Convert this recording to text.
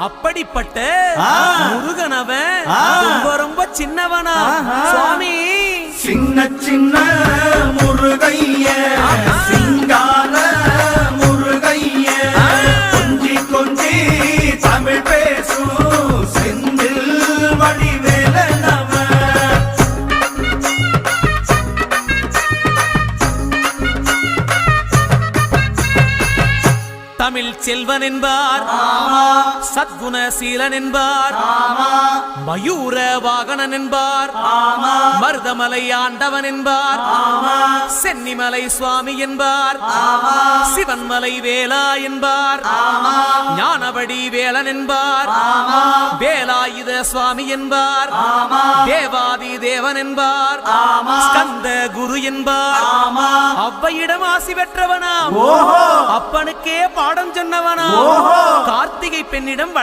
அப்படிப்பட்ட முருகனவன் ரொம்ப ரொம்ப சின்னவனா சுவாமி. சின்ன சின்ன முருகைய சிங்கார முருகைய கொஞ்சி கொஞ்சி தமிழ் பேசும் செந்தில் வடிவேலனவன். தமிழ் செல்வன் என்பார், சத்குணசீலன் என்பார், மயூர வாகனன் என்பார், மருதமலை ஆண்டவன் என்பார், சென்னிமலை சுவாமி என்பார், சிவன்மலை வேலா என்பார், ஞானபடி வேலன் என்பார், வேலாயுத சுவாமி என்பார், தேவாதி தேவன் என்பார், ஸ்கந்த குரு என்பார், அவ்வையிடம் ஆசி பெற்றவனாம், அப்பனுக்கே பாடம் சொன்னவனா, கார்த்திகை பெண்ணிடம்